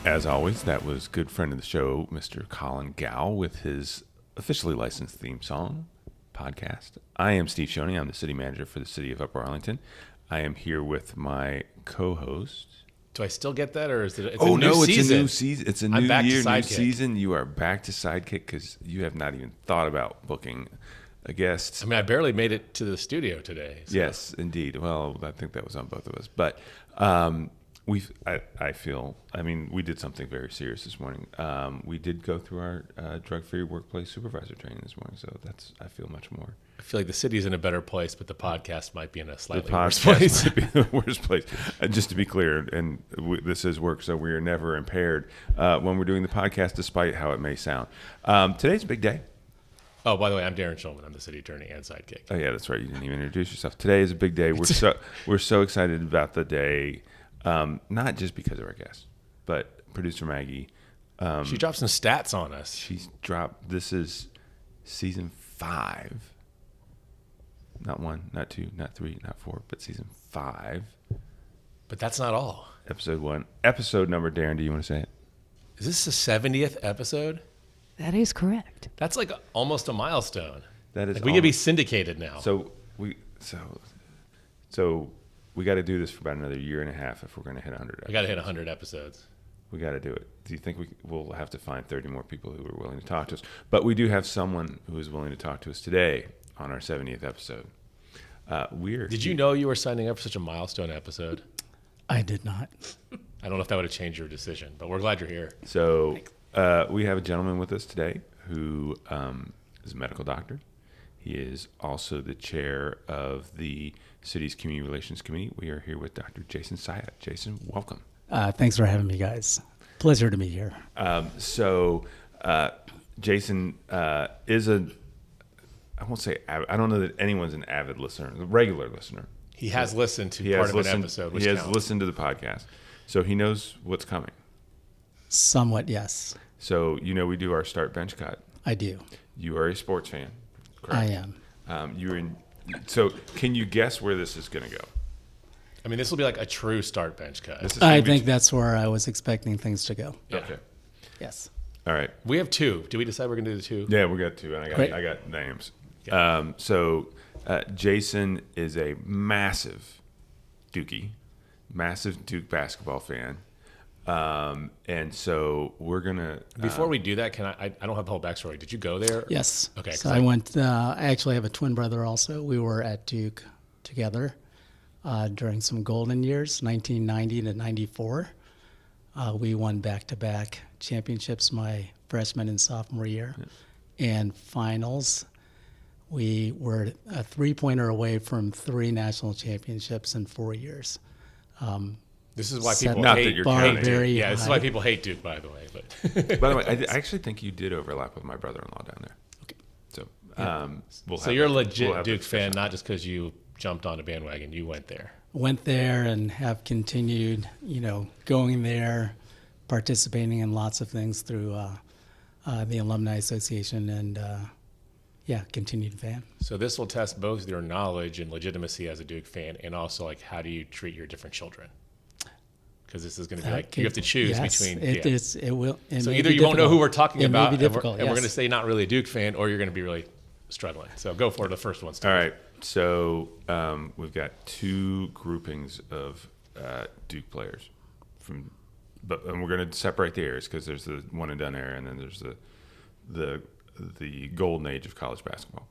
As always, that was good friend of the show, Mr. Colin Gow, with his officially licensed theme song podcast. I am Steve Shoney. I'm the city manager for the city of Upper Arlington. I am here with my co-host. Do I still get that, or is it? It's a new season. It's a new year, new season. You are back to sidekick because you have not even thought about booking a guest. I mean, I barely made it to the studio today. So. Yes, indeed. Well, I think that was on both of us, but. I feel, we did something very serious this morning. We did go through our drug-free workplace supervisor training this morning, so I feel much more. I feel like the city's in a better place, but the podcast might be in a slightly The worse podcast place. might be in the worst place. Just to be clear, and this is work, so we are never impaired when we're doing the podcast, despite how it may sound. Today's a big day. Oh, by the way, I'm Darren Shulman. I'm the city attorney and sidekick. Oh yeah, that's right. You didn't even introduce yourself. Today is a big day. We're so excited about the day. Not just because of our guests, but producer Maggie. She dropped some stats on us. She's dropped. This is season 5. Not 1, not 2, not 3, not 4, but season 5. But that's not all. Episode 1. Episode number, Darren, do you want to say it? Is this the 70th episode? That is correct. That's like almost a milestone. That is. Like we could be syndicated now. So we got to do this for about another year and a half if we're going to hit 100 episodes. We got to hit 100 episodes. We got to do it. Do you think we'll have to find 30 more people who are willing to talk to us? But we do have someone who is willing to talk to us today on our 70th episode. Did you know you were signing up for such a milestone episode? I did not. I don't know if that would have changed your decision, but we're glad you're here. So we have a gentleman with us today who is a medical doctor. He is also the chair of the city's Community Relations Committee. We are here with Dr. Jason Sayat. Jason, welcome. Thanks for having me, guys. Pleasure to be here. Jason is I won't say, I don't know that anyone's an avid listener, a regular listener. He has listened to part of an episode, which counts. Listened to the podcast. So he knows what's coming. Somewhat, yes. So, we do our start bench cut. I do. You are a sports fan, correct? I am. So can you guess where this is going to go? I mean, this will be like a true start bench cut. I think that's where I was expecting things to go. Yeah. Okay. Yes. All right. We have 2. Did we decide we're going to do the 2? Yeah, we got 2, and I got names. Yeah. Jason is a massive Duke Duke basketball fan. And so we're going to... Before we do that, can I don't have the whole backstory. Did you go there? Yes. Okay. So I went, I actually have a twin brother also. We were at Duke together during some golden years, 1990 to 94. We won back-to-back championships my freshman and sophomore year. Yeah. And finals, we were a 3-pointer away from 3 national championships in 4 years. This is why people hate Duke. Yeah, this is why people hate Duke, by the way. But by the way, I actually think you did overlap with my brother-in-law down there. Okay. So, you're a legit Duke fan, not just because you jumped on a bandwagon. You went there. Went there and have continued, going there, participating in lots of things through the Alumni Association, and continued fan. So this will test both your knowledge and legitimacy as a Duke fan, and also like how do you treat your different children? Because this is going to be you have to choose between. It will. So either you won't know who we're talking about, and we're going to say not really a Duke fan, or you're going to be really struggling. So go for the first one. All right. So we've got 2 groupings of Duke players and we're going to separate the eras because there's the one and done era, and then there's the golden age of college basketball.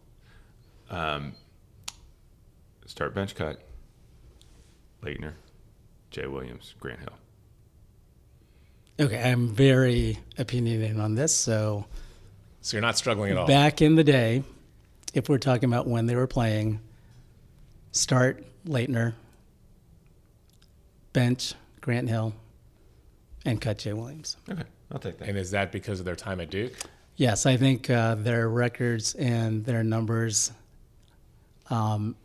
Start bench cut. Leitner, Jay Williams, Grant Hill. Okay, I'm very opinionated on this. So you're not struggling at all. Back in the day, if we're talking about when they were playing, start Leitner, bench Grant Hill, and cut Jay Williams. Okay, I'll take that. And is that because of their time at Duke? Yes, I think their records and their numbers,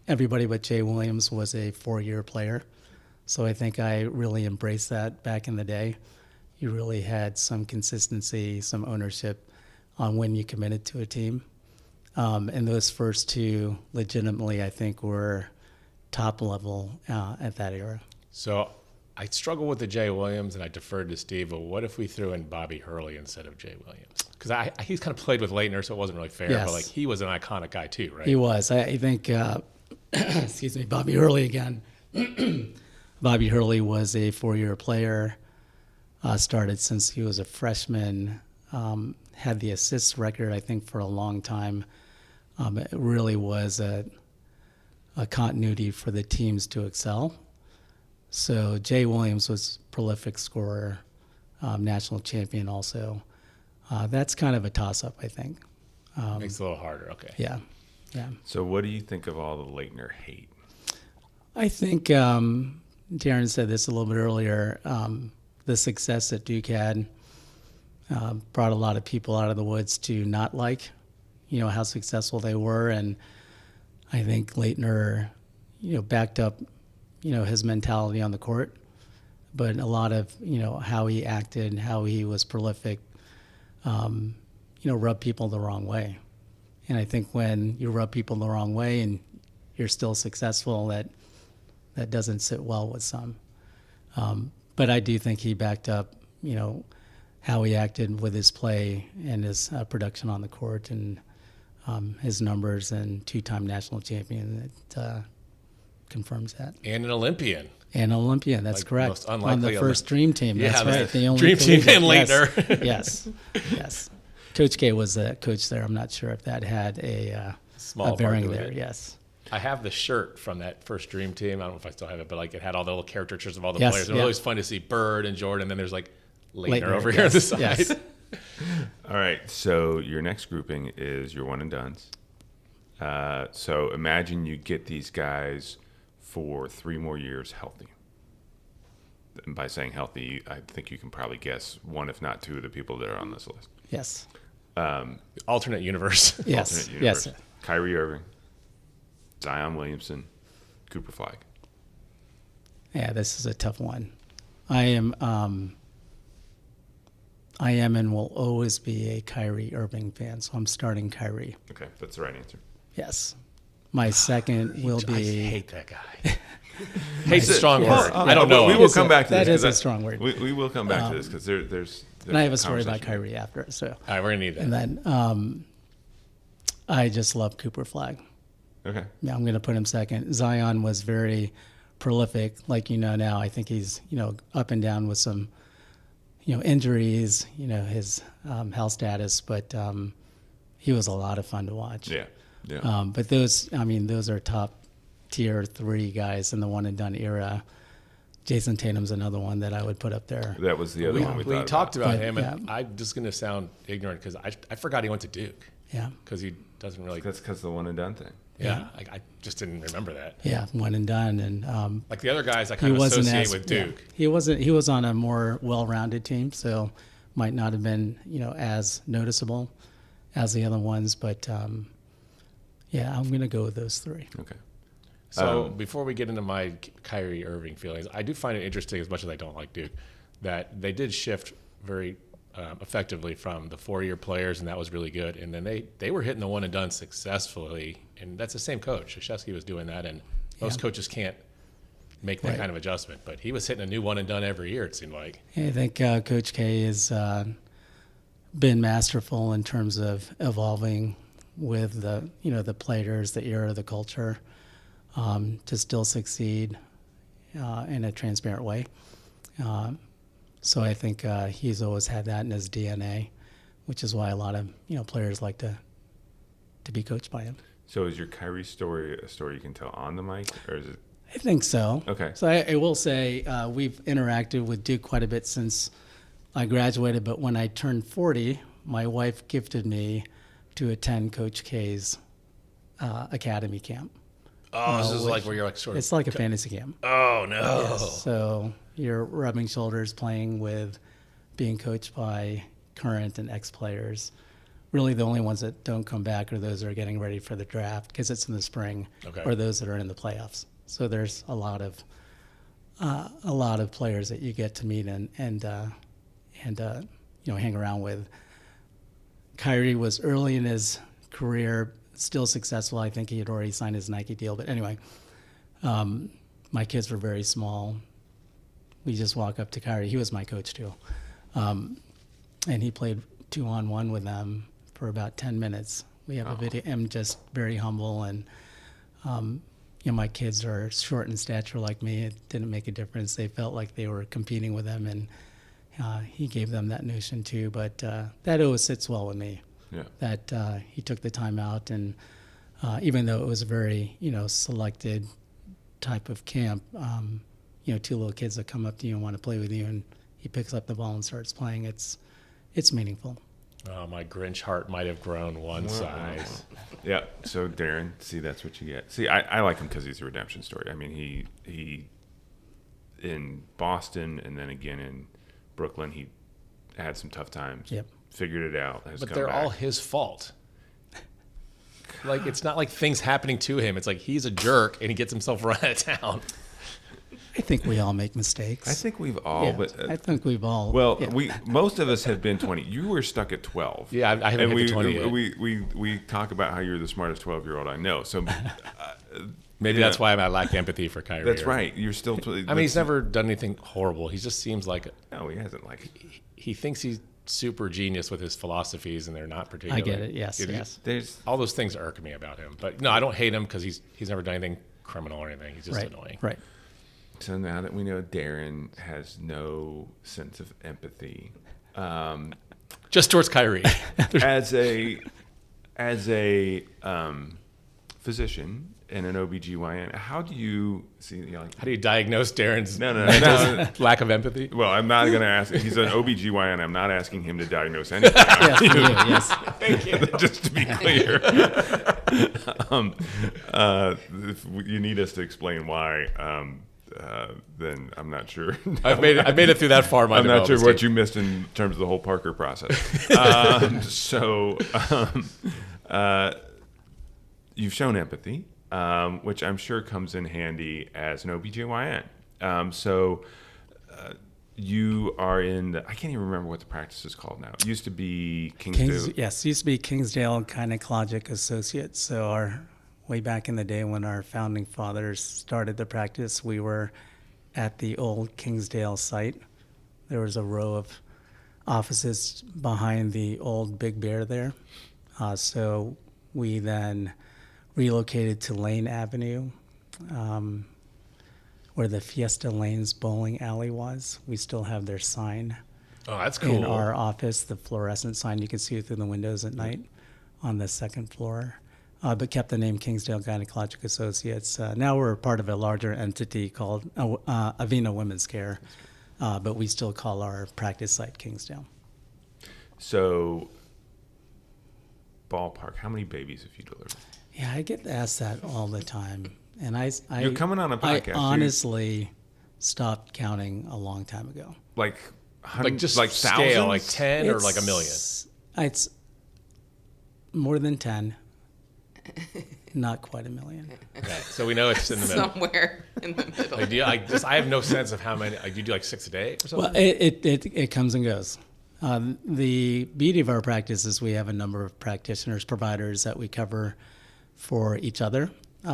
everybody but Jay Williams was a 4-year player. So I think I really embraced that back in the day. You really had some consistency, some ownership on when you committed to a team. And those first 2 legitimately, I think, were top level at that era. So I struggle with the Jay Williams, and I deferred to Steve. But what if we threw in Bobby Hurley instead of Jay Williams? Because he's kind of played with Leitner, so it wasn't really fair. Yes. But like he was an iconic guy too, right? He was. I think. Excuse me, Bobby Hurley again. Bobby Hurley was a 4-year player. Started since he was a freshman. Had the assists record, I think, for a long time. It really was a continuity for the teams to excel. So Jay Williams was prolific scorer, national champion also. That's kind of a toss-up, I think. Makes it a little harder. Okay. Yeah. So what do you think of all the Leitner hate? I think Darren said this a little bit earlier. The success that Duke had brought a lot of people out of the woods to not like, how successful they were. And I think Leitner, backed up, his mentality on the court. But a lot of, how he acted, how he was prolific, rubbed people the wrong way. And I think when you rub people the wrong way and you're still successful, that doesn't sit well with some. But I do think he backed up, how he acted with his play and his production on the court and his numbers, and 2-time national champion that confirms that. And an Olympian. That's correct. Most unlikely on the first Dream Team. That's right. The only Dream Team and Leitner. Yes. Coach K was the coach there. I'm not sure if that had a bearing there. Yes. I have the shirt from that first Dream Team. I don't know if I still have it, but like it had all the little caricatures of all the players. It was always fun to see Bird and Jordan. And then there's like Leitner over here on the side. Yes. All right. So your next grouping is your one and dones. So imagine you get these guys for 3 more years healthy. And by saying healthy, I think you can probably guess 1, if not 2, of the people that are on this list. Yes. Alternate universe. Yes. Alternate universe. Yes. Kyrie Irving, Zion Williamson, Cooper Flag. Yeah, this is a tough one. I am and will always be a Kyrie Irving fan, so I'm starting Kyrie. Okay, that's the right answer. Yes. My second will be... I hate that guy. Hate's a strong word. Well, I don't know. We will come back to this. That is a strong word. We will come back to this because there's and I have a story about Kyrie after. So. All right, we're going to need that. And then I just love Cooper Flag. Okay. Yeah, I'm going to put him second. Zion was very prolific, like now. I think he's up and down with some injuries, his health status, but he was a lot of fun to watch. Yeah. But those are top tier 3 guys in the one and done era. Jason Tatum's another one that I would put up there. That was the other one we talked about him, yeah. and I'm just going to sound ignorant because I forgot he went to Duke. Yeah. Because he doesn't really. That's because the one and done thing. Yeah, I just didn't remember that. Yeah, one and done, and like the other guys, I kind of associate with Duke. Yeah, he was on a more well-rounded team, so might not have been as noticeable as the other ones, but yeah, I'm going to go with those 3. Okay. So before we get into my Kyrie Irving feelings, I do find it interesting, as much as I don't like Duke, that they did shift very effectively from the 4-year players, and that was really good. And then they were hitting the one and done successfully, and that's the same coach. Krzyzewski was doing that, and most coaches can't make that kind of adjustment. But he was hitting a new one and done every year, it seemed like. I think Coach K has been masterful in terms of evolving with the players, the era, the culture, to still succeed in a transparent way. So I think he's always had that in his DNA, which is why a lot of players like to be coached by him. So is your Kyrie story a story you can tell on the mic, or is it? I think so. Okay. So I will say we've interacted with Duke quite a bit since I graduated, but when I turned 40, my wife gifted me to attend Coach K's academy camp. Oh, this is like where you're like sort of... It's like a fantasy camp. Oh, no. Yes. So you're rubbing shoulders, playing with, being coached by current and ex-players. Really the only ones that don't come back are those that are getting ready for the draft because it's in the spring, or those that are in the playoffs. So there's a lot of players that you get to meet and hang around with. Kyrie was early in his career, still successful. I think he had already signed his Nike deal. But anyway, my kids were very small we just walk up to Kyrie. He was my coach too. And he played 2-on-1 with them for about 10 minutes. We have a video. I'm just very humble, and my kids are short in stature like me. It didn't make a difference. They felt like they were competing with him, and he gave them that notion too. But that always sits well with me. Yeah. That he took the time out, and even though it was a very selected type of camp, two little kids that come up to you and want to play with you, and he picks up the ball and starts playing. It's meaningful. Oh, my Grinch heart might have grown one size. Yeah. So Darren, see, that's what you get. See, I like him because he's a redemption story. I mean, he in Boston and then again in Brooklyn, he had some tough times. Yep. Figured it out. But they're all his fault. Like, it's not like things happening to him. It's like he's a jerk and he gets himself run out of town. I think we all make mistakes. I think we've all, but I think we've all. Well, most of us have been 20. You were stuck at 12. Yeah, I haven't hit the 20 yet. We talk about how you're the smartest 12-year-old I know. So maybe that's why I lack empathy for Kyrie. That's right. You're still. I mean, he's never done anything horrible. He just seems like no, he hasn't. He thinks he's super genius with his philosophies, and they're not particularly. I get it. Yes, yes. There's all those things irk me about him. But no, I don't hate him because he's never done anything criminal or anything. He's just annoying. Right. So now that we know Darren has no sense of empathy, just towards Kyrie, as a physician and an OBGYN, how do you see? How do you diagnose Darren's no. lack of empathy? Well, I'm not going to ask. He's an OBGYN. I'm not asking him to diagnose anything. Yes. Thank you. Just to be clear, if you need us to explain why. Then I'm not sure. I've made it through that far. I'm not sure what you missed in terms of the whole Parker process. You've shown empathy, which I'm sure comes in handy as an OBGYN. You are in I can't even remember what the practice is called now. It used to be Kingsdale. Yes, it used to be Kingsdale Gynecologic Associates. So way back in the day when our founding fathers started the practice, we were at the old Kingsdale site. There was a row of offices behind the old Big Bear there. So we then relocated to Lane Avenue, where the Fiesta Lanes bowling alley was. We still have their sign. Oh, that's cool. In our office, the fluorescent sign, you can see it through the windows at night on the second floor. But kept the name Kingsdale Gynecologic Associates. Now we're part of a larger entity called Avena Women's Care, but we still call our practice site Kingsdale. So, ballpark, how many babies have you delivered? Yeah, I get asked that all the time, and you're coming on a podcast. I honestly stopped counting a long time ago. Like just like scale, thousands? like 10 or like a million? It's more than 10. Not quite a million. Okay, so we know it's in the middle. Somewhere in the middle. I have no sense of how many. Do you do like 6 a day or something? Well, it comes and goes. The beauty of our practice is we have a number of practitioners, providers that we cover for each other.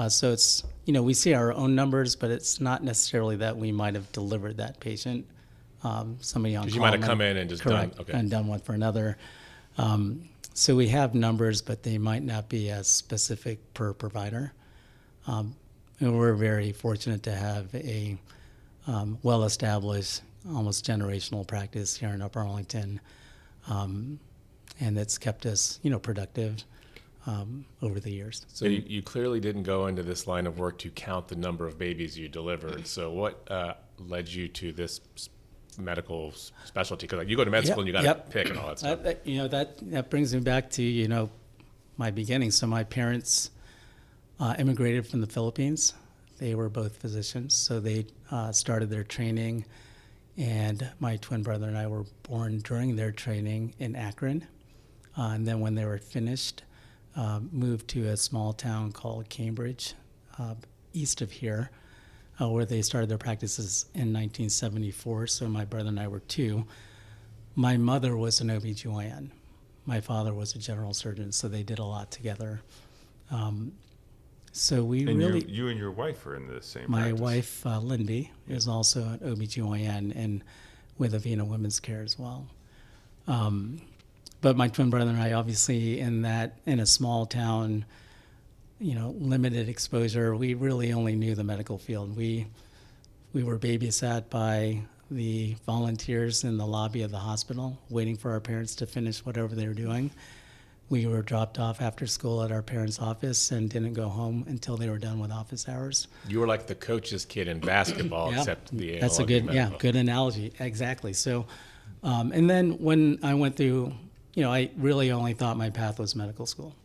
So it's, we see our own numbers, but it's not necessarily that we might have delivered that patient. Somebody on call. Because you might have come in and just done one for another. So we have numbers, but they might not be as specific per provider. And we're very fortunate to have a well-established, almost generational practice here in Upper Arlington, and it's kept us, productive over the years. So you clearly didn't go into this line of work to count the number of babies you delivered. So what led you to this medical specialty? Because you go to med school and you got to pick and all that stuff. That brings me back to my beginning. So my parents immigrated from the Philippines. They were both physicians, so they started their training, and my twin brother and I were born during their training in Akron, and then when they were finished, moved to a small town called Cambridge, east of here, where they started their practices in 1974, so my brother and I were 2. My mother was an OBGYN. My father was a general surgeon, so they did a lot together. So we And really, you and your wife are in the same my practice. wife, Lindy, is also an OBGYN and with Avena Women's Care as well. But my twin brother and I, obviously in a small town, limited exposure, we really only knew the medical field. We were babysat by the volunteers in the lobby of the hospital, waiting for our parents to finish whatever they were doing. We were dropped off after school at our parents' office and didn't go home until they were done with office hours. You were like the coach's kid in basketball, Yeah, except the that's a good analogy. Exactly. So, and then when I went through, I really only thought my path was medical school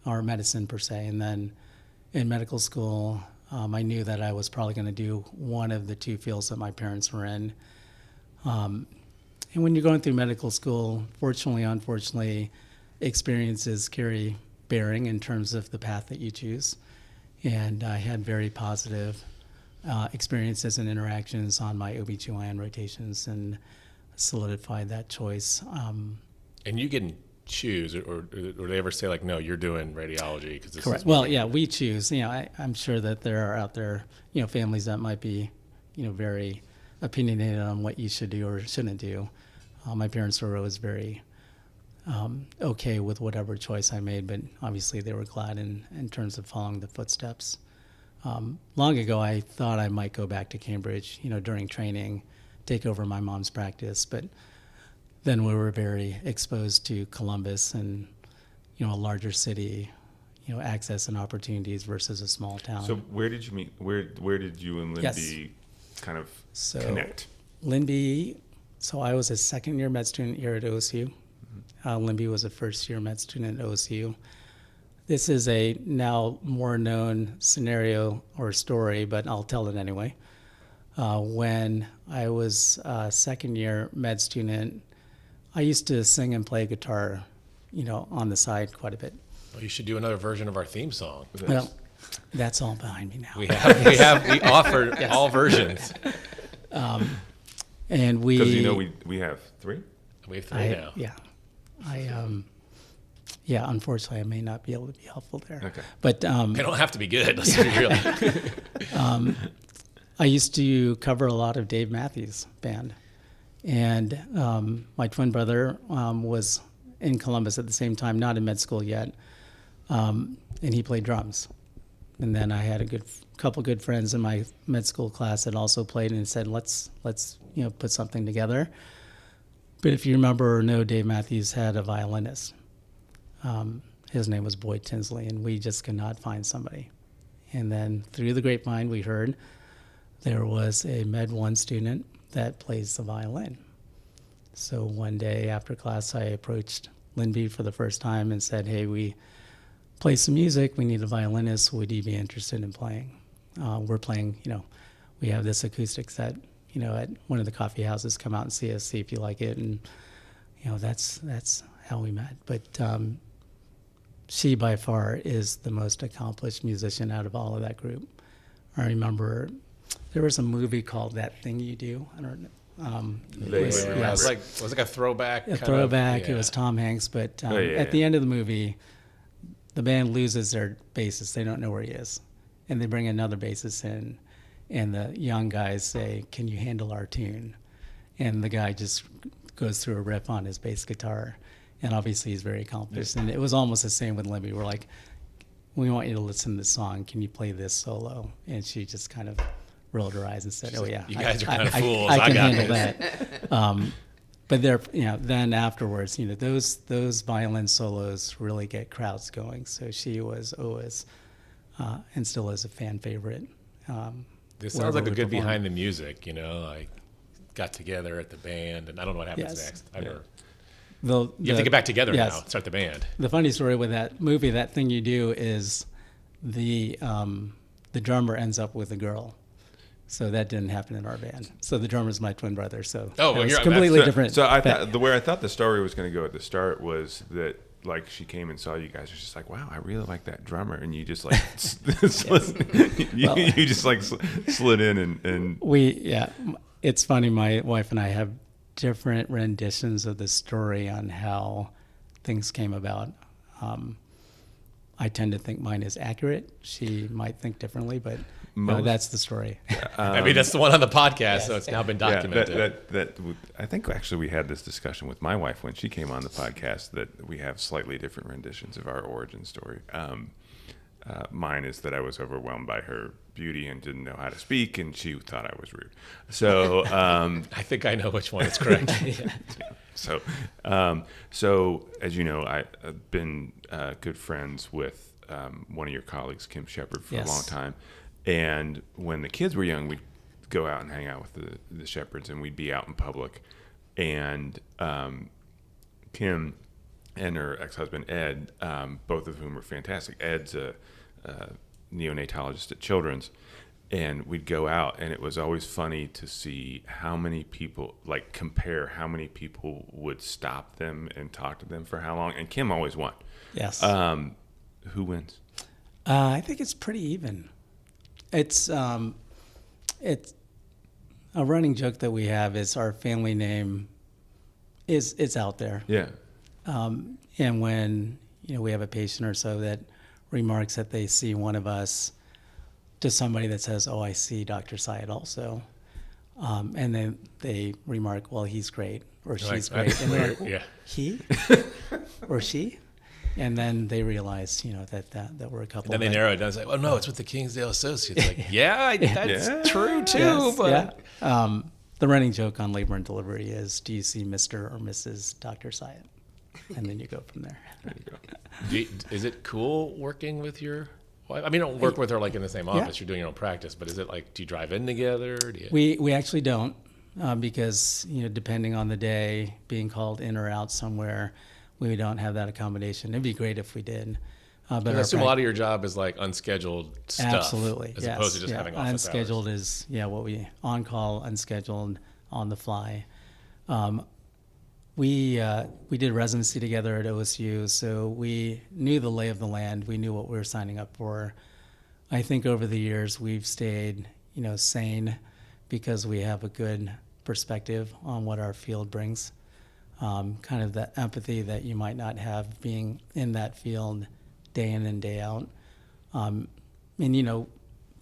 or medicine per se. And then in medical school, I knew that I was probably going to do one of the two fields that my parents were in. And when you're going through medical school, fortunately, unfortunately, experiences carry bearing in terms of the path that you choose. And I had very positive experiences and interactions on my OBGYN rotations and solidified that choice. And you can choose, or they ever say like, no, you're doing radiology because this Correct. is Well, yeah, we choose. I'm sure that there are out there, families that might be, very opinionated on what you should do or shouldn't do. My parents were always very okay with whatever choice I made, but obviously they were glad in terms of following the footsteps. Long ago, I thought I might go back to Cambridge, during training, take over my mom's practice, but then we were very exposed to Columbus and, a larger city, access and opportunities versus a small town. So where did you meet? Where did you and Lindy kind of connect? Lindy, so I was a second-year med student here at OSU. Lindy was a first-year med student at OSU. This is a now more known scenario or story, but I'll tell it anyway. When I was a second-year med student, I used to sing and play guitar, on the side quite a bit. Well, you should do another version of our theme song. Well, that's all behind me now. We offer all versions. And we, Because we have three. We have three now. Unfortunately, I may not be able to be helpful there. Okay. But They don't have to be good. Let's be real. I used to cover a lot of Dave Matthews Band. And my twin brother was in Columbus at the same time, not in med school yet, and he played drums. And then I had a couple good friends in my med school class that also played and said, let's put something together. But if you remember or know, Dave Matthews had a violinist. His name was Boyd Tinsley, and we just could not find somebody. And then through the grapevine, we heard there was a Med 1 student that plays the violin. So one day after class, I approached Lindy for the first time and said, hey, we play some music. We need a violinist. Would you be interested in playing? We're playing, we have this acoustic set, at one of the coffee houses. Come out and see us, see if you like it. And, that's how we met. But she by far is the most accomplished musician out of all of that group. I remember there was a movie called That Thing You Do. I don't know. It was like a throwback. It was Tom Hanks, but at the end of the movie, the band loses their bassist. They don't know where he is. And they bring another bassist in, and the young guys say, can you handle our tune? And the guy just goes through a riff on his bass guitar. And obviously he's very accomplished. And it was almost the same with Libby. We're like, we want you to listen to this song. Can you play this solo? And she just kind of rolled her eyes and said, "Oh yeah, you guys are kind of fools. I can got handle this." that." But there, then afterwards, those violin solos really get crowds going. So she was always, and still is, a fan favorite. This sounds like a good behind the music. Like got together at the band, and I don't know what happens next. You have to get back together now. Start the band. The funny story with that movie, That Thing You Do, is the drummer ends up with a girl. So that didn't happen in our band. So the drummer's my twin brother. So it's completely different. So the way I thought the story was going to go at the start was that, like, she came and saw you guys. Was just like, wow, I really like that drummer, and you just like you just like slid in and It's funny. My wife and I have different renditions of the story on how things came about. I tend to think mine is accurate. She might think differently, but that's the story. I mean, that's the one on the podcast, so it's now been documented. I think actually we had this discussion with my wife when she came on the podcast, that we have slightly different renditions of our origin story. Mine is that I was overwhelmed by her beauty and didn't know how to speak, and she thought I was rude. So I think I know which one is correct. So as you know, I've been good friends with one of your colleagues, Kim Shepard, for a long time. And when the kids were young, we'd go out and hang out with the Shepards, and we'd be out in public. And Kim and her ex-husband, Ed, both of whom are fantastic. Ed's a neonatologist at Children's. And we'd go out, and it was always funny to see how many people, like compare how many people would stop them and talk to them for how long. And Kim always won. Yes. Who wins? I think it's pretty even. It's a running joke that we have is our family name is out there. Yeah. And when we have a patient or so that remarks that they see one of us, to somebody that says, "Oh, I see Dr. Sayat also," and then they remark, "Well, he's great," or "She's great," and they're like, "He or she," and then they realize, that we're a couple. And then they narrow it down and say, "Well, no, it's with the Kingsdale Associates." Like, that's true too. Yes, but the running joke on labor and delivery is, "Do you see Mr. or Mrs. Dr. Sayat?" And then you go from there. There you go. Is it cool working with your wife? I mean, you don't work with her like in the same office. You're doing your own practice, but is it like, do you drive in together? We actually don't, because depending on the day, being called in or out somewhere, we don't have that accommodation. It'd be great if we did. But I assume a lot of your job is like unscheduled stuff. Absolutely, as opposed to just having office unscheduled hours. Is what we on call, unscheduled, on the fly. We did residency together at OSU, so we knew the lay of the land. We knew what we were signing up for. I think over the years we've stayed, sane, because we have a good perspective on what our field brings. Kind of the empathy that you might not have being in that field day in and day out. And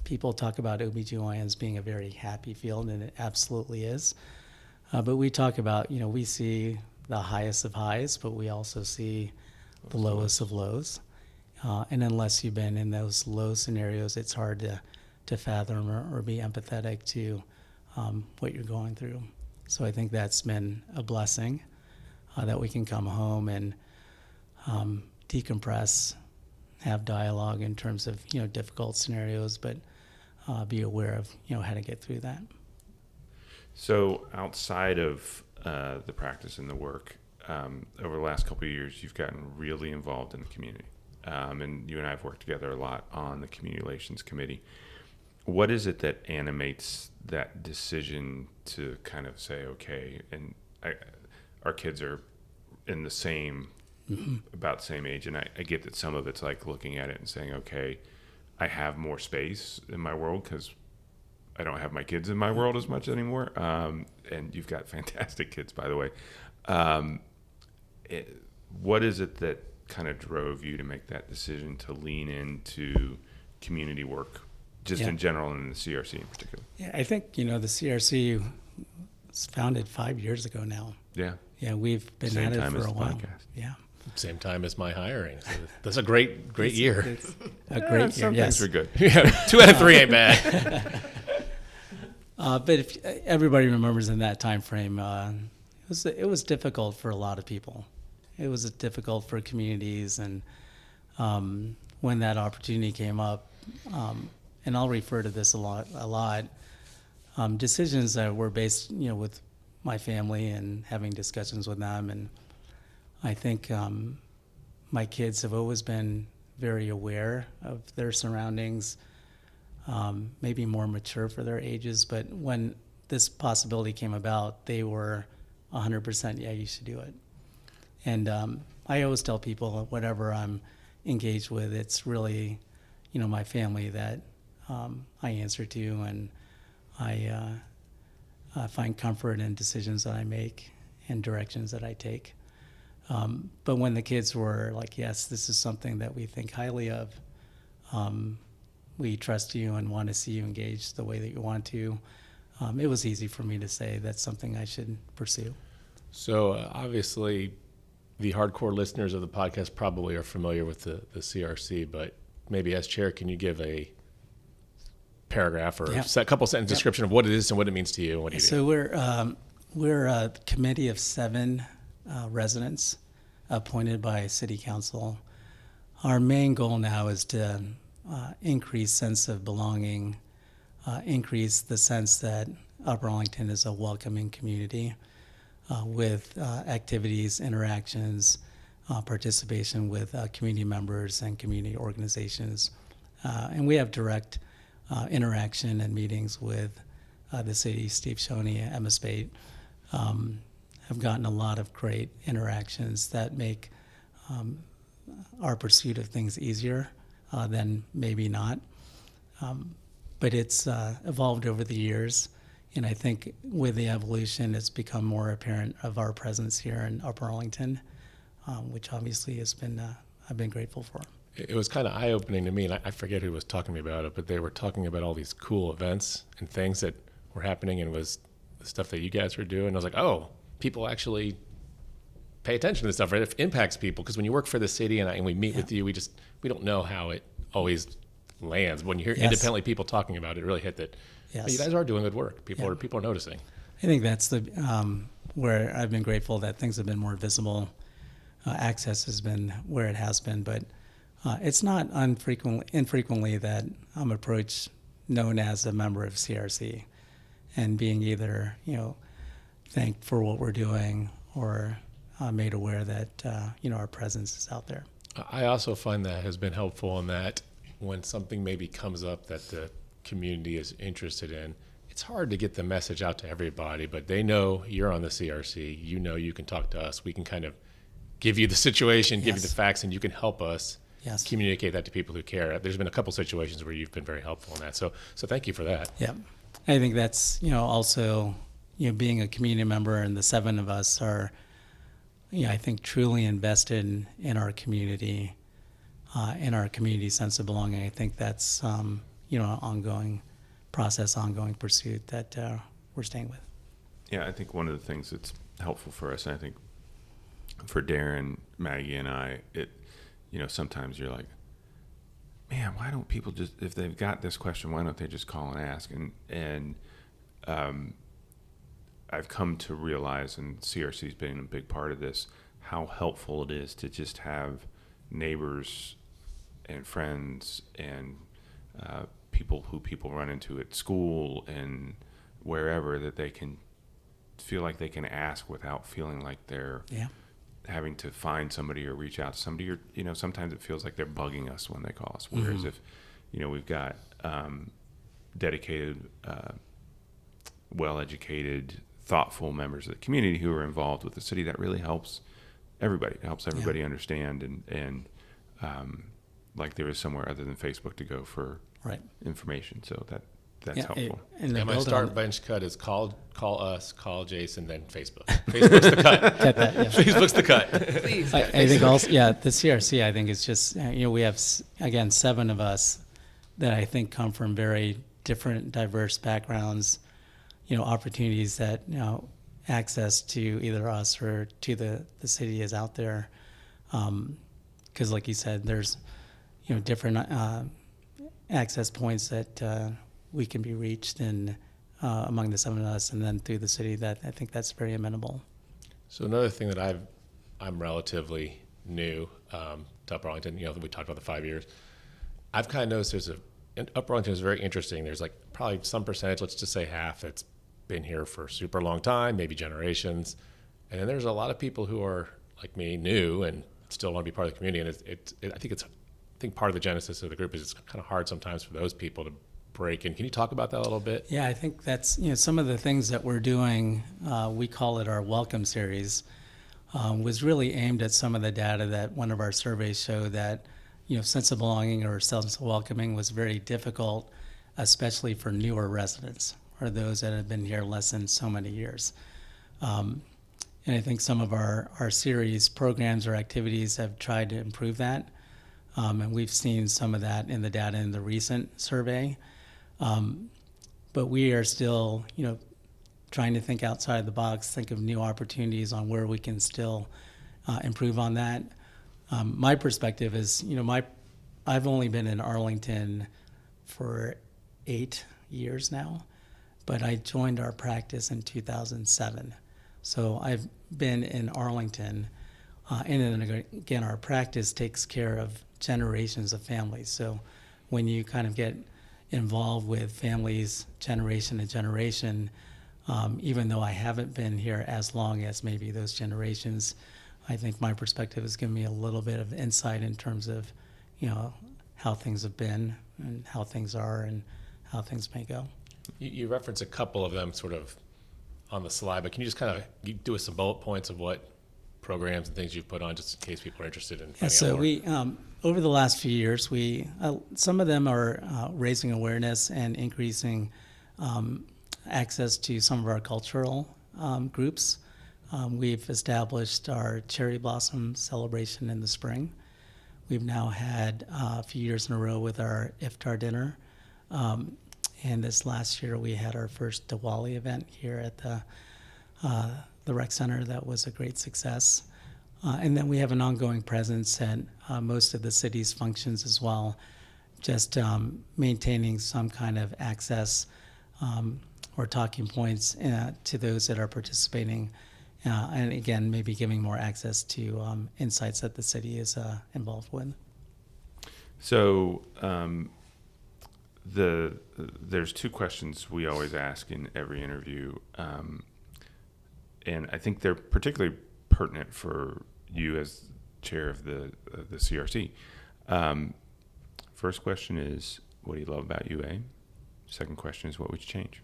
people talk about OBGYNs being a very happy field, and it absolutely is. But we talk about, we see the highest of highs, but we also see the lowest of lows. And unless you've been in those low scenarios, it's hard to fathom or be empathetic to what you're going through. So I think that's been a blessing, that we can come home and decompress, have dialogue in terms of, difficult scenarios, but be aware of, how to get through that. So outside of the practice and the work, over the last couple of years, you've gotten really involved in the community. And you and I have worked together a lot on the Community Relations Committee. What is it that animates that decision to kind of say, okay, and our kids are in the same, about the same age, and I get that some of it's like looking at it and saying, okay, I have more space in my world because I don't have my kids in my world as much anymore. And you've got fantastic kids, by the way. What is it that kind of drove you to make that decision to lean into community work, just in general and in the CRC in particular? Yeah, I think, the CRC was founded 5 years ago now. Yeah. Yeah, we've been at it for a while. Podcast. Yeah. Same time as my hiring. So that's a great year. It's a great year, Some yes. things are good. Yeah, 2 out of 3 ain't bad. But if everybody remembers in that time frame, it was difficult for a lot of people. It was difficult for communities, and when that opportunity came up, and I'll refer to this a lot, decisions that were based, with my family and having discussions with them, and I think my kids have always been very aware of their surroundings. Maybe more mature for their ages, but when this possibility came about, they were 100%, yeah, you should do it. And I always tell people, whatever I'm engaged with, it's really, my family that I answer to, and I find comfort in decisions that I make and directions that I take. But when the kids were like, yes, this is something that we think highly of, we trust you and want to see you engaged the way that you want to, it was easy for me to say that's something I should pursue. So obviously, the hardcore listeners of the podcast probably are familiar with the CRC, but maybe as chair, can you give a paragraph or a couple sentence description of what it is and what it means to you and what do you do? So we're a committee of 7 residents appointed by City Council. Our main goal now is to increase sense of belonging, increase the sense that Upper Arlington is a welcoming community with activities, interactions, participation with community members and community organizations. And we have direct interaction and meetings with the city, Steve Shoney, Emma Spate. Have gotten a lot of great interactions that make our pursuit of things easier than maybe not. But it's evolved over the years, and I think with the evolution, it's become more apparent of our presence here in Upper Arlington, which obviously has been I've been grateful for. It was kind of eye-opening to me, and I forget who was talking to me about it, but they were talking about all these cool events and things that were happening, and it was the stuff that you guys were doing. I was like, oh, people actually pay attention to this stuff, right? It impacts people, because when you work for the city and we meet with you, we don't know how it always lands. When you hear independently people talking about it, it really hit that hey, you guys are doing good work. People are noticing. I think that's the where I've been grateful that things have been more visible. Access has been where it has been, but it's not infrequently that I'm approached known as a member of CRC and being either, thanked for what we're doing or made aware that, our presence is out there. I also find that has been helpful in that when something maybe comes up that the community is interested in, it's hard to get the message out to everybody, but they know you're on the CRC, you can talk to us, we can kind of give you the situation, give you the facts, and you can help us communicate that to people who care. There's been a couple situations where you've been very helpful in that, so thank you for that. Yeah, I think that's, also, being a community member, and the 7 of us are, I think, truly invested in our community, in our community sense of belonging. I think that's, an ongoing process, ongoing pursuit that we're staying with. Yeah, I think one of the things that's helpful for us, and I think for Darren, Maggie, and I, sometimes you're like, man, why don't people just, if they've got this question, why don't they just call and ask? And I've come to realize, and CRC's been a big part of this, how helpful it is to just have neighbors and friends and people run into at school and wherever, that they can feel like they can ask without feeling like they're having to find somebody or reach out to somebody, or sometimes it feels like they're bugging us when they call us. Whereas if we've got dedicated, well-educated, thoughtful members of the community who are involved with the city, that really helps everybody. It helps everybody understand and like there is somewhere other than Facebook to go for information. So that's helpful. And my start bench cut is call us, call Jason, then Facebook. Facebook's the cut. Cut that, Facebook's the cut. Please. I think also, the CRC, I think it's just, we have, again, 7 of us that I think come from very different, diverse backgrounds, opportunities that, access to either us or to the city is out there. Because like you said, there's, different access points that we can be reached in among the 7 of us, and then through the city. That I think that's very amenable. So another thing that I'm relatively new to Upper Arlington. We talked about the 5 years. I've kind of noticed Upper Arlington is very interesting. There's like probably some percentage, let's just say half, that's been here for a super long time, maybe generations, and then there's a lot of people who are like me, new, and still want to be part of the community. And I think part of the genesis of the group is it's kind of hard sometimes for those people to break in. Can you talk about that a little bit? Yeah, I think that's, some of the things that we're doing, we call it our Welcome Series, was really aimed at some of the data that one of our surveys showed that, sense of belonging or sense of welcoming was very difficult, especially for newer residents or those that have been here less than so many years. And I think some of our series programs or activities have tried to improve that. And we've seen some of that in the data in the recent survey. But we are still, trying to think outside the box, think of new opportunities on where we can still improve on that. My perspective is, I've only been in Arlington for 8 years now, but I joined our practice in 2007. So I've been in Arlington, and then again, our practice takes care of generations of families. So when you kind of get involved with families generation to generation, even though I haven't been here as long as maybe those generations, I think my perspective has given me a little bit of insight in terms of, how things have been and how things are and how things may go. You reference a couple of them sort of on the slide, but can you just kind of do us some bullet points of what programs and things you've put on, just in case people are interested in finding out more? We over the last few years, we some of them are raising awareness and increasing access to some of our cultural groups. We've established our cherry blossom celebration in the spring. We've now had a few years in a row with our iftar dinner. And this last year, we had our first Diwali event here at the rec center. That was a great success. And then we have an ongoing presence at most of the city's functions as well, just maintaining some kind of access or talking points to those that are participating. And again, maybe giving more access to insights that the city is involved with. So there's two questions we always ask in every interview, and I think they're particularly pertinent for you as chair of the CRC. First question is, what do you love about UA? Second question is, what would you change?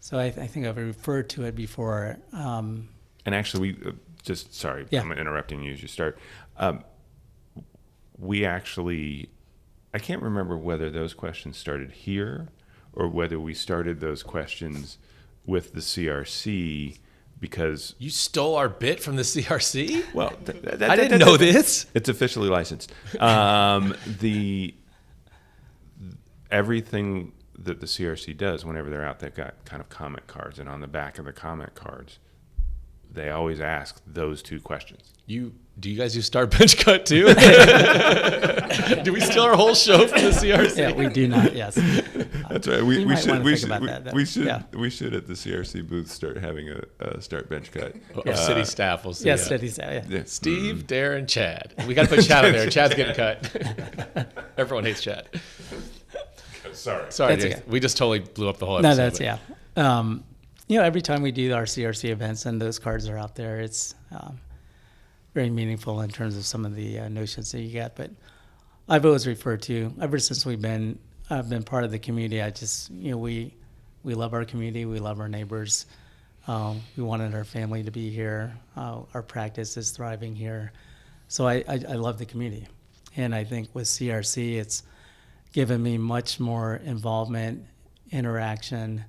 So I think I've referred to it before. And actually, I'm interrupting you as you start. I can't remember whether those questions started here or whether we started those questions with the CRC because... You stole our bit from the CRC? Well, I didn't know this. It's officially licensed. Everything that the CRC does whenever they're out, they've got kind of comment cards, and on the back of the comment cards, they always ask those two questions. Do you guys do start bench cut too? Do we steal our whole show from the CRC? Yeah, we do not. Yes, that's right. We should at the CRC booth start having a start bench cut. City staff will see. Yes, city staff. Yeah. Steve, Darren, Chad. We got to put Chad in there. Chad's getting cut. Everyone hates Chad. Sorry, okay. We just totally blew up the whole episode. No, yeah. Every time we do our CRC events and those cards are out there, it's very meaningful in terms of some of the notions that you get. But I've always referred to, ever since I've been part of the community, I just, we love our community, we love our neighbors. We wanted our family to be here. Our practice is thriving here. So I love the community. And I think with CRC, it's given me much more involvement, interaction,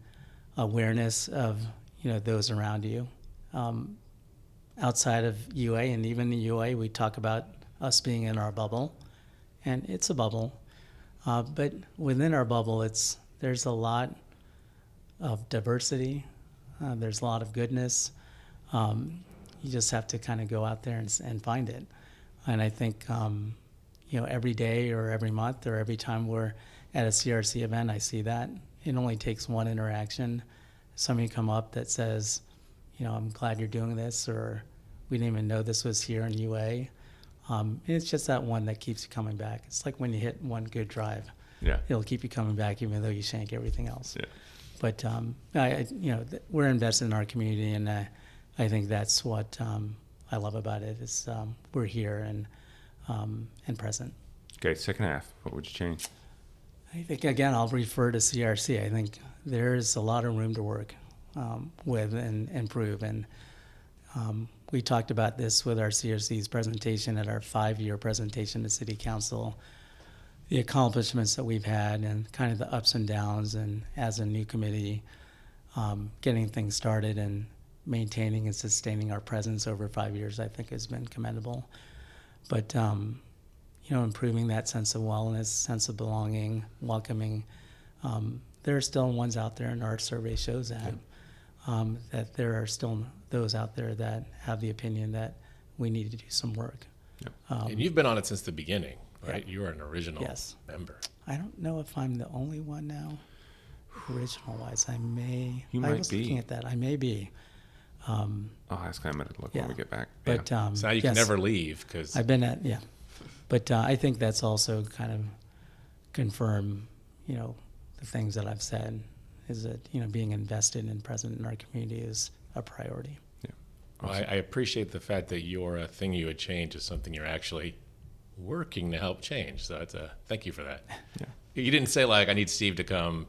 awareness of those around you. Outside of UA, and even in UA, we talk about us being in our bubble, and it's a bubble. But within our bubble, there's a lot of diversity. There's a lot of goodness. You just have to kind of go out there and find it. And I think every day or every month or every time we're at a CRC event, I see that. It only takes one interaction. Somebody come up that says, I'm glad you're doing this, or we didn't even know this was here in UA. And it's just that one that keeps you coming back. It's like when you hit one good drive. Yeah. It'll keep you coming back even though you shank everything else. Yeah. But, we're invested in our community, and I think that's what I love about it is we're here and present. Okay, second half, what would you change? I think, again, I'll refer to CRC. I think there's a lot of room to work with and improve. And we talked about this with our CRC's presentation at our 5-year presentation to City Council, the accomplishments that we've had and kind of the ups and downs, and as a new committee, getting things started and maintaining and sustaining our presence over 5 years, I think has been commendable. But, improving that sense of wellness, sense of belonging, welcoming. There are still ones out there, and our survey shows that, that there are still those out there that have the opinion that we need to do some work. And you've been on it since the beginning, right? Yeah. You were an original Yes. member. I don't know if I'm the only one now. Original-wise, I may. You I might was be. looking at that. I may be. I'll ask him to look when we get back. But So now you can never leave because I've been at but I think that's also kind of confirm, the things that I've said is that being invested and present in our community is a priority. Yeah. Well, I appreciate the fact that your thing you would change is something you're actually working to help change. So it's thank you for that. Yeah. You didn't say like I need Steve to come,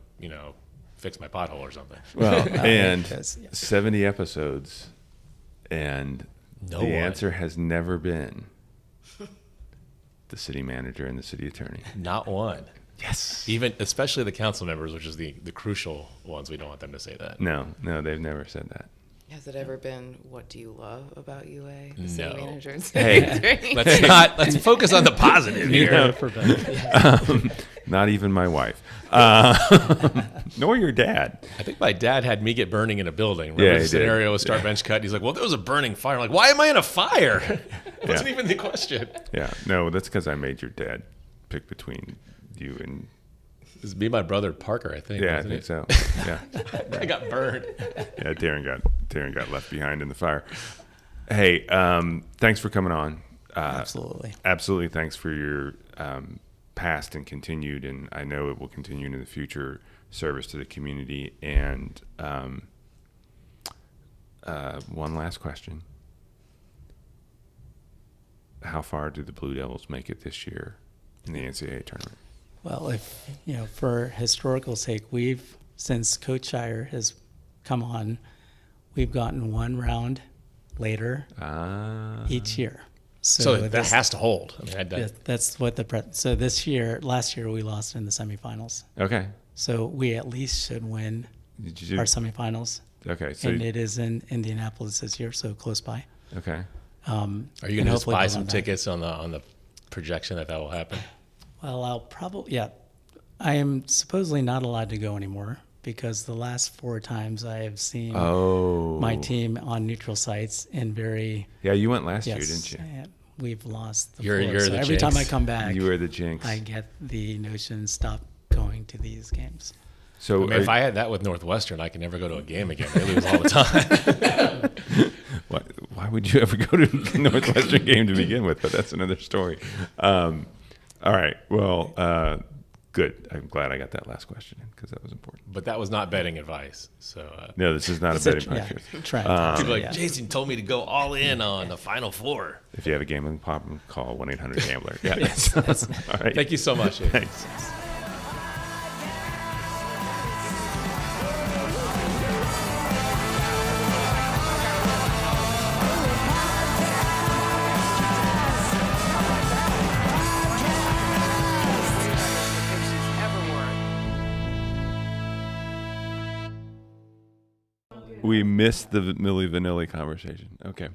fix my pothole or something. Well, and Because, 70 episodes, and No the one. answer has never been the city manager and the city attorney. Not one. Yes. Even especially the council members, which is the crucial ones. We don't want them to say that. No, they've never said that. Has it ever been, what do you love about UA? The city No. manager and Hey, city Let's focus on the positive here. For both. Not even my wife, nor your dad. I think my dad had me get burning in a building. Remember Yeah, the he did. scenario with Start Bench Cut? He's like, well, there was a burning fire. I'm like, why am I in a fire? Wasn't even the question. Yeah, no, that's because I made your dad pick between you and. This is me, my brother Parker, I think. Yeah, I wasn't think it? so. Yeah, I got burned. yeah. Darren got left behind in the fire. Hey, thanks for coming on. Absolutely. Absolutely. Thanks for your past and continued, and I know it will continue into the future, service to the community. And one last question. How far do the Blue Devils make it this year in the NCAA tournament? Well, if, for historical sake, since Coach Shire has come on, we've gotten one round later each year. So that has to hold. I mean, that's what so last year we lost in the semifinals. Okay. So we at least should win Did you do, our semifinals. okay. So And it is in Indianapolis this year, so close by. okay. Are you going to just buy some tickets on the projection that will happen? Well, I'll probably, I am supposedly not allowed to go anymore because the last 4 times I have seen my team on neutral sites in very. Yeah, you went last year, didn't you? We've lost the You're floor. So the every time I jinx. come back, You were the jinx. I get the notion, stop going to these games. So I mean, if I had that with Northwestern, I could never go to a game again. They lose all the time. why would you ever go to the Northwestern game to begin with? But that's another story. All right. Well, good. I'm glad I got that last question in because that was important. But that was not betting advice. So No, this is not a betting podcast. Trend. people are like, Jason told me to go all in on the Final Four. If you have a gambling problem, call 1-800-GAMBLER. Yeah. All right. Thank you so much. Jason. Thanks. We missed the Milli Vanilli conversation. Okay.